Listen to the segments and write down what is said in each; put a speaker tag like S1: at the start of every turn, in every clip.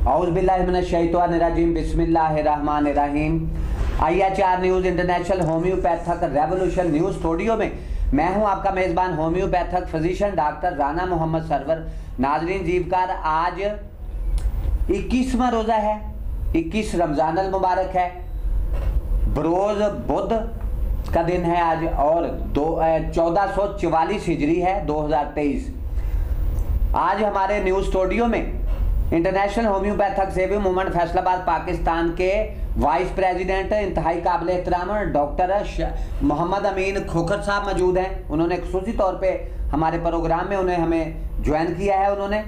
S1: औज़ुबिल्लाहिमिनश्शैतानिर्रजीम बिस्मिल्लाहिर्रहमानिर्रहीम। IHR news international homeopathic revolution news studio में मैं हूं आपका मेज़बान homeopathic physician doctor Rana Mohammad Sarwar. नाजरीन जीवकार, आज 21वां रोज़ा है, 21 रमज़ान अल मुबारक है, बरोज़ बुध का दिन है आज और 1444 हिजरी है 2023। आज हमारे न्यूज़ स्टूडियो में इंटरनेशनल होम्योपैथक सेवी मूवमेंट फैसलाबाद पाकिस्तान के वाइस प्रेसिडेंट इंतहाई काबिल एहतराम डॉक्टर मोहम्मद अमीन खोखर साहब मौजूद हैं। उन्होंने खुसूसी तौर पे हमारे प्रोग्राम में हमें ज्वाइन किया है। उन्होंने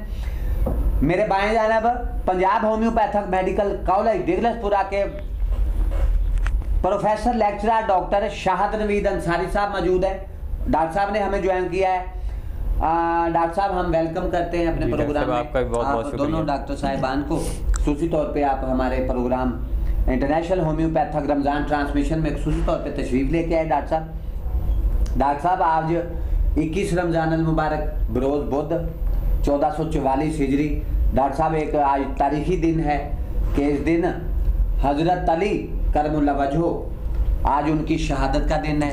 S1: मेरे बाएं जानब पंजाब होम्योपैथक मेडिकल कॉलेज डिगलसपुरा के professor lecturer doctor Shahid Naveed Ansari साहब मौजूद हैं। डॉक्टर साहब ने हमें ज्वाइन किया है। डॉक्टर साहब, हम वेलकम करते हैं अपने प्रोग्राम में
S2: आपका बहुत
S1: दोनों डॉक्टर साहिबान को। खुसूसी तौर पे आप हमारे प्रोग्राम इंटरनेशनल होम्योपैथक रमज़ान ट्रांसमिशन में खुसूसी तौर पे तशरीफ़ लेके आए। डॉक्टर साहब आज 21 रमज़ान अल मुबारक बरोज़ बुध 1444 हिजरी। डॉक्टर साहब, एक आज तारीखी दिन है कि इस दिन हज़रत अली करमुल्लाह वजहो, आज उनकी शहादत का दिन है।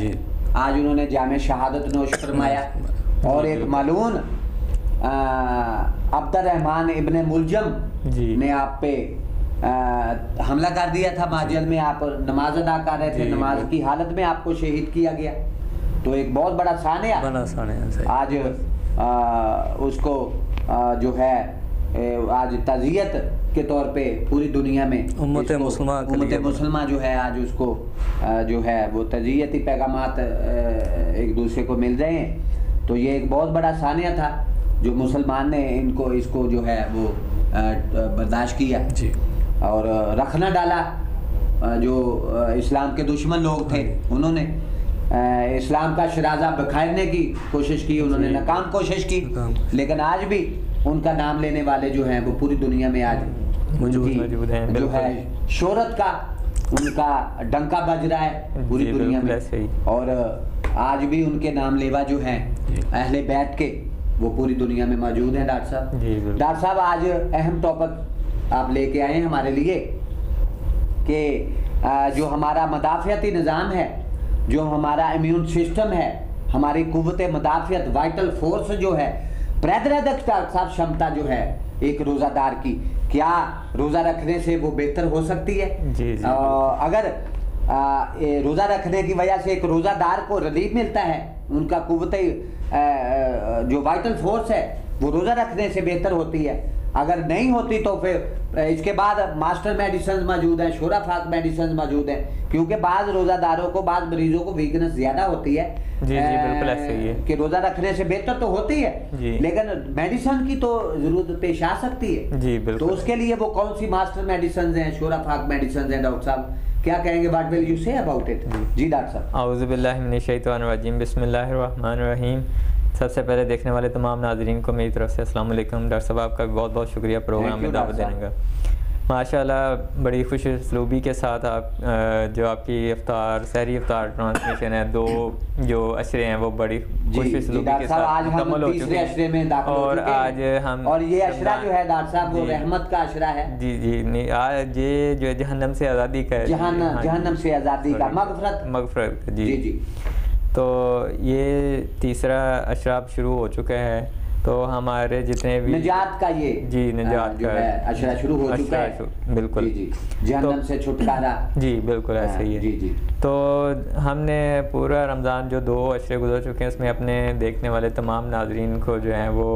S1: आज उन्होंने जामे शहादत नोश फरमाया और एक मालून अब्दुर्रहमान इब्ने मुलजम ने आप पे हमला कर दिया था। माजल में आप नमाज अदा कर रहे थे, नमाज की हालत में आपको शहीद किया गया। तो एक बहुत बड़ा सानिया आज उसको जो है आज ताज़ियत के तौर पे पूरी दुनिया में उम्मत मुसलमान जो है आज उसको जो है वो ताज़ियती पैगामात एक दूसरे को मिल रहे हैं। तो ये एक बहुत बड़ा सानिया था जो मुसलमान ने इसको जो है वो बर्दाश्त किया और रखना डाला। जो इस्लाम के दुश्मन लोग थे उन्होंने इस्लाम का शराजा बिखेरने की कोशिश की, उन्होंने नाकाम कोशिश की, लेकिन आज भी उनका नाम लेने वाले जो हैं वो पूरी दुनिया में आज मौजूद हैं। जो है शोहरत का उनका डंका बज रहा है पूरी दुनिया में और आज भी उनके नाम लेवा जो हैं अहले बैत के वो पूरी दुनिया में मौजूद हैं। डॉक्टर साहब आज अहम टॉपिक आप लेके आए हैं हमारे लिए कि जो हमारा मदाफ़ियती निज़ाम है, जो हमारा इम्यून सिस्टम है, हमारी कुव्वत मदाफ़ियत वाइटल फोर्स जो है, प्रतिरोधक क्षमता जो है एक रोज़ादार की, क्या रोज़ा रखने से वो बेहतर हो सकती है? अगर रोज़ा रखने की वजह से एक रोज़ादार को रिलीफ मिलता है, उनका कुव्वत जो वाइटल फोर्स है वो रोज़ा रखने से बेहतर होती है। अगर नहीं होती तो फिर इसके बाद मास्टर मेडिसिन मौजूद हैं, शोराफाक मेडिसिन मौजूद हैं, क्योंकि बाद रोज़ादारों को, बाद मरीजों को वीकनेस ज़्यादा होती है।
S2: बिल्कुल ऐसे ही है
S1: कि रोज़ा रखने से बेहतर तो होती है लेकिन मेडिसिन की तो ज़रूरत पेश आ सकती है। तो उसके लिए वो कौन सी मास्टर मेडिसिन हैं, शोराफाक मेडिसिन हैं? डॉक्टर साहब क्या कहेंगे? What will you say about it? जी डॉक्टर साहब।
S2: औज़ुबिल्लाहि मिनश्शैतानिर्रजीम बिस्मिल्लाहिर्रहमानिर्रहीम। सबसे पहले देखने वाले तमाम नाज़रीन को मेरी तरफ से अस्सलाम वालेकुम। डॉक्टर साहब आपका बहुत बहुत शुक्रिया प्रोग्राम में दावत देने का। माशाल्लाह बड़ी खुश उसलूबी के साथ आप जो आपकी इफ्तार सहरी इफ्तार ट्रांसमिशन है, दो जो अशरे हैं वो बड़ी खुश उसलूबी के साथ मुकम्मल हो चुके हैं और आज हम
S1: और ये अशरा जो है डॉक्टर साहब वो रहमत का अशरा है।
S2: जी नहीं, आज ये जो है जहन्नम से आज़ादी का है,
S1: जहन्नम से आज़ादी का मगफरत। जी
S2: तो ये तीसरा अशराब शुरू हो चुका है। तो हमारे जितने भी
S1: निजात का ये
S2: निजात
S1: का है अशरा शुरू हो चुका है।
S2: बिल्कुल
S1: जहन्नम से छुटकारा।
S2: जी बिल्कुल ऐसे ही है। तो हमने पूरा रमज़ान जो 2 अशरे गुजर चुके हैं उसमें अपने देखने वाले तमाम नाजरीन को जो है वो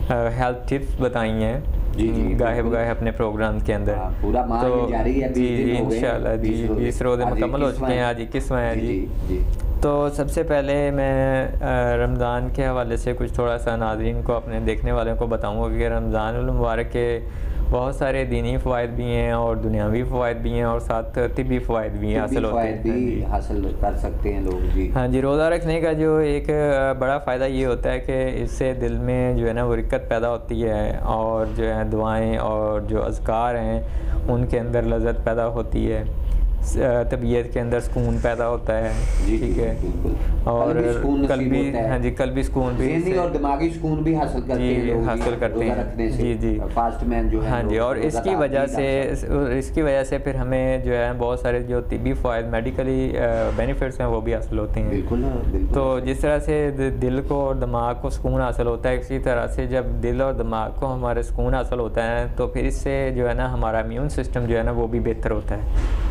S2: हेल्थ टिप्स बताई हैं गाहे अपने प्रोग्राम के अंदर।
S1: पूरा
S2: तो
S1: जारी है।
S2: जी इंशाल्लाह 20 रोज़े मुकम्मल हो चुके हैं, आज 21वां है जी। तो सबसे पहले मैं रमज़ान के हवाले से कुछ थोड़ा सा नाज़रीन को, अपने देखने वालों को बताऊंगा कि रमज़ान मुबारक के बहुत सारे दीनी फ़वाइद भी हैं और दुनियावी फ़वाइद भी हैं और साथ तिब्बी फ़वाइद भी हासिल होते हैं,
S1: हासिल कर सकते हैं लोग। जी
S2: हाँ जी। रोज़ा रखने का जो एक बड़ा फ़ायदा ये होता है कि इससे दिल में जो है ना वो रिक्कत पैदा होती है और जो है दुआएं और जो अज़कार हैं उनके अंदर लज़्ज़त पैदा होती है। तबीयत के अंदर सुकून पैदा होता है, ठीक है, और कल्बी, हाँ जी, कल्बी सुकून भी
S1: और दिमागी सुकून भी हासिल करते हैं,
S2: हासिल करते हैं, जी जी,
S1: फास्ट मैन जो है,
S2: हाँ जी। और इसकी वजह से फिर हमें जो है बहुत सारे जो तिब्बी फ़ायदे, मेडिकली बेनिफिट्स हैं वो भी हासिल होते हैं।
S1: बिल्कुल।
S2: तो जिस तरह से दिल को और दिमाग को सुकून हासिल होता है, इसी तरह से जब दिल और दिमाग को हमारे सुकून हासिल होता है तो फिर इससे जो है ना हमारा इम्यून सिस्टम जो है ना वो भी बेहतर होता है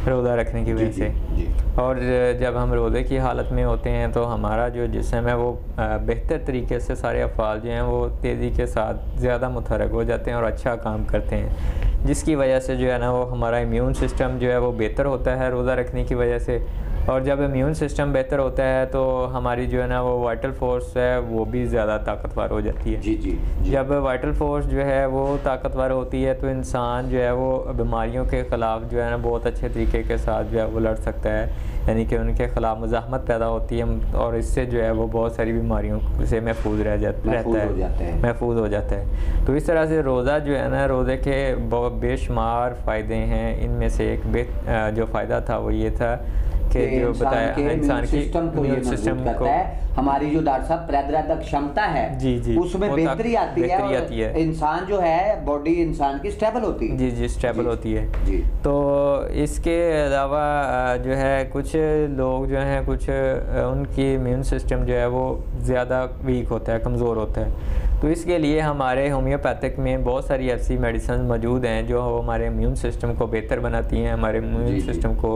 S2: रोज़ा रखने की वजह से। और जब हम रोज़े की हालत में होते हैं तो हमारा जो जिस्म है वो बेहतर तरीके से सारे अफ़ाल जो हैं वो तेज़ी के साथ ज़्यादा मुतहरक हो जाते हैं और अच्छा काम करते हैं, जिसकी वजह से जो है ना वो हमारा इम्यून सिस्टम जो है वो बेहतर होता है रोज़ा रखने की वजह से। और जब इम्यून सिस्टम बेहतर होता है तो हमारी जो है ना वो वाइटल फोर्स है वो भी ज़्यादा ताकतवर हो जाती है।
S1: जी।
S2: जब वाइटल फोर्स जो है वो ताकतवर होती है तो इंसान जो है वो बीमारियों के ख़िलाफ़ जो है ना बहुत अच्छे तरीके के साथ जो है वो लड़ सकता है, यानी कि उनके ख़िलाफ़ मुज़ाहमत पैदा होती है और इससे जो है वो बहुत सारी बीमारियों से महफूज महफूज हो जाता है। तो इस तरह से रोज़ा जो है ना, रोज़े के बेशुमार फ़ायदे हैं। इनमें से एक जो फ़ायदा था वो ये था कि जो बताया इंसान की इम्यून सिस्टम को,
S1: हमारी जो डॉक्टर साहब प्रतिरोधक क्षमता है
S2: जी
S1: उसमें बेहतरी आती है, इंसान जो है बॉडी इंसान की स्टेबल होती है।
S2: जी स्टेबल होती है
S1: जी।
S2: तो इसके अलावा जो है कुछ लोग जो हैं कुछ उनकी इम्यून सिस्टम जो है वो ज़्यादा वीक होता है, कमज़ोर होता है। तो इसके लिए हमारे होम्योपैथिक में बहुत सारी ऐसी मेडिसिन मौजूद हैं जो हमारे इम्यून सिस्टम को बेहतर बनाती हैं, हमारे इम्यून सिस्टम को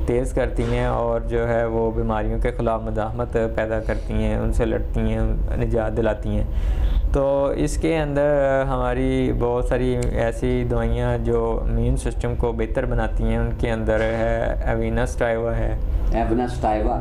S2: तेज़ करती हैं और जो है वो बीमारियों के ख़िलाफ़ मुज़ाहमत पैदा करती हैं, उनसे लड़ती हैं, निजात दिलाती हैं। तो इसके अंदर हमारी बहुत सारी ऐसी दवाइयाँ जो इम्यून सिस्टम को बेहतर बनाती हैं, उनके अंदर है एविनस टाइवा है।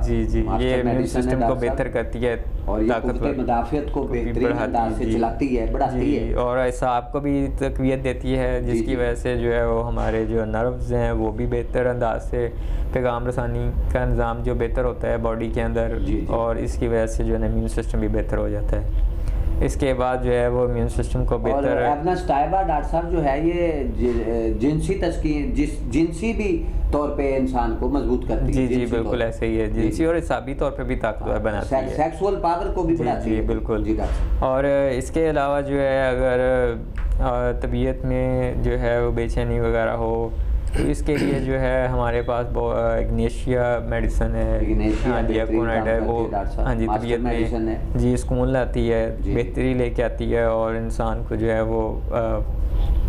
S2: जी ये इम्यून सिस्टम को बेहतर करती है
S1: और ये मुदाफ़ियत को बेहतरीन अंदाज़ से चलाती है, बढ़ाती है
S2: और ऐसा आपको भी तक़वियत देती है, जिसकी वजह से जो है वो हमारे जो नर्व्स हैं वो भी बेहतर अंदाज से पैगाम रसानी का निज़ाम जो बेहतर होता है बॉडी के अंदर, और इसकी वजह से जो है इम्यून सिस्टम भी बेहतर हो जाता है। इसके बाद जो है वो इम्यून सिस्टम को बेहतर
S1: और एविनस टाइवा डॉक्टर साहब जो है ये जिनसी भी तौर पे इंसान को मजबूत करती है।
S2: जी बिल्कुल ऐसे ही है, जिनसी और हिसाबी तौर पे भी ताकतवर बनाती है,
S1: सेक्सुअल पावर को भी बढ़ाती है।
S2: बिल्कुल जी। और इसके अलावा जो है अगर तबीयत में जो है वो बेचैनी वगैरह हो तो इसके लिए जो है हमारे पास इग्नेशिया मेडिसिन है, हाँ जी अकोनाइट है वो, हाँ जी तबीयत में जी सुकून लाती है, बेहतरी लेके आती है और इंसान को जो है वो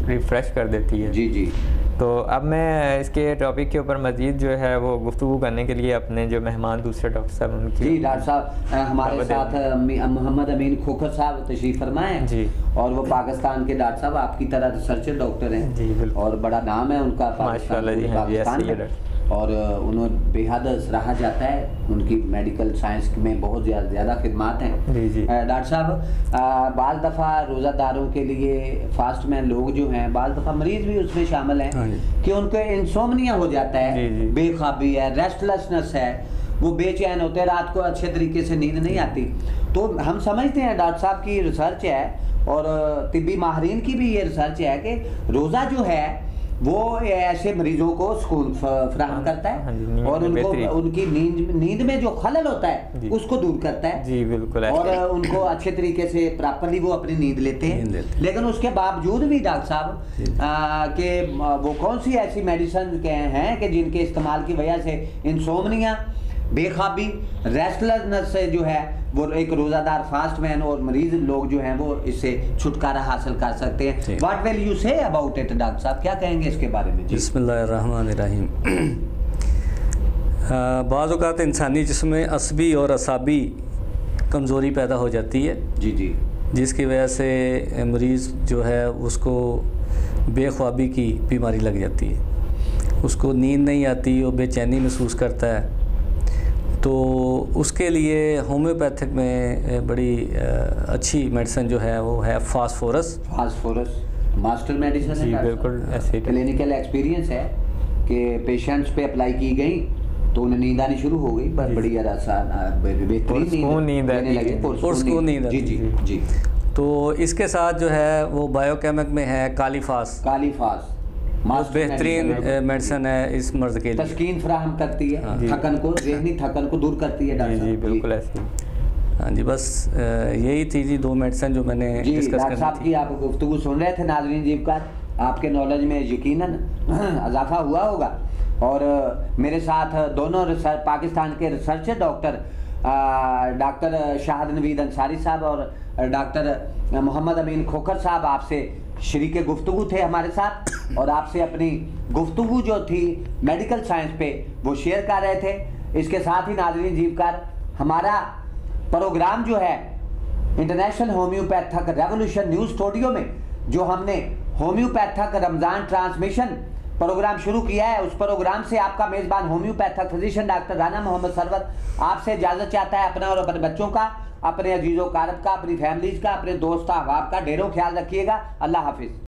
S2: रिफ़्रेश कर देती है।
S1: जी।
S2: तो अब मैं इसके टॉपिक के ऊपर मज़ीद जो है वो गुफ्तगू करने के लिए अपने जो मेहमान दूसरे डॉक्टर साहब उनकी
S1: जी डॉक्टर साहब हमारे साथ मोहम्मद अमीन खोखर साहब तशरीफ़ फरमाएं जी, और वो पाकिस्तान के डॉक्टर साहब आपकी तरह रिसर्चर डॉक्टर हैं जी बिल्कुल, और बड़ा नाम है उनका पाकिस्तान में, और उन्हें बेहद सराहा जाता है, उनकी मेडिकल साइंस में बहुत ज़्यादा खिदमात हैं डॉक्टर साहब। बाज़ दफ़ा रोज़ादारों के लिए फास्ट मैन लोग जो हैं, बाज़ दफ़ा मरीज़ भी उसमें शामिल हैं कि उनको इंसोम्निया हो जाता है, बेख्वाबी है, रेस्टलेसनेस है, वो बेचैन होते हैं, रात को अच्छे तरीके से नींद नहीं आती। तो हम समझते हैं डॉक्टर साहब की रिसर्च है और तिब्बी माहिरीन की भी ये रिसर्च है कि रोज़ा जो है वो ऐसे मरीजों को सुकून फराहम करता है और उनको उनकी नींद में जो खलल होता है उसको दूर करता है जी बिल्कुल, और उनको अच्छे तरीके से प्रॉपरली वो अपनी नींद लेते हैं। लेकिन उसके बावजूद भी डॉक्टर साहब के वो कौन सी ऐसी मेडिसिन हैं कि जिनके इस्तेमाल की वजह से इंसोम्निया, बेख्वाबी, रेस्टलेसनेस से जो है वो एक रोज़ादार फास्ट मैन और मरीज लोग जो हैं वो इससे छुटकारा हासिल कर सकते हैं। What will you say about it doctor साहब, क्या कहेंगे इसके बारे में?
S3: बिस्मिल्लाहिर्रहमानिर्रहीम। बाज़ औक़ात इंसानी जिस्म में असबी और असाबी कमज़ोरी पैदा हो जाती है
S1: जी,
S3: जिसकी वजह से मरीज़ जो है उसको बेख्वाबी की बीमारी लग जाती है, उसको नींद नहीं आती, वो बेचैनी महसूस करता है। तो उसके लिए होम्योपैथिक में बड़ी अच्छी मेडिसिन जो है वो है फास्फोरस
S1: मास्टर मेडिसिन है
S2: बिल्कुल, ऐसे
S1: क्लिनिकल एक्सपीरियंस है कि पेशेंट्स पे अप्लाई की गई तो उन्हें नींद आनी शुरू हो गई, बड़ी बेहतरीन नींद आने लगी
S3: जी। तो इसके साथ जो है वो बायोकेमिक में है कालीफास बेहतरीन मेडिसिन है इस मर्ज़ के लिए,
S1: तस्कीन फराहम करती है, थकन को, ज़हनी थकन को दूर करती है डॉक्टर साहब।
S2: जी बिल्कुल ऐसे ही।
S3: हाँ जी, बस यही थी जी 2 मेडिसिन जो मैंने डिस्कस
S1: डॉक्टर साहब की आप गुफ्तगू सुन रहे थे नाज़रीन जीवकार, आपके नॉलेज में यकीनन इजाफा हुआ होगा। और मेरे साथ दोनों पाकिस्तान के रिसर्चर डॉक्टर शाहद नवीद अंसारी साहब और डॉक्टर मोहम्मद अमीन खोखर साहब आपसे शरीके गुफ्तगू थे हमारे साथ, और आपसे अपनी गुफ्तगू जो थी मेडिकल साइंस पे वो शेयर कर रहे थे। इसके साथ ही नाज़रीन जीवकार, हमारा प्रोग्राम जो है international homeopathic revolution news studio में जो हमने होम्योपैथिक रमज़ान ट्रांसमिशन प्रोग्राम शुरू किया है, उस प्रोग्राम से आपका मेज़बान homeopathic physician doctor Rana Mohammad Sarwar आपसे इजाज़त चाहता है। अपना और अपने बच्चों का, अपने अजीज़ो कारब का, अपनी फैमिलीज़ का, अपने दोस्त अहबाब का ढेरों ख्याल रखिएगा। अल्लाह हाफिज़।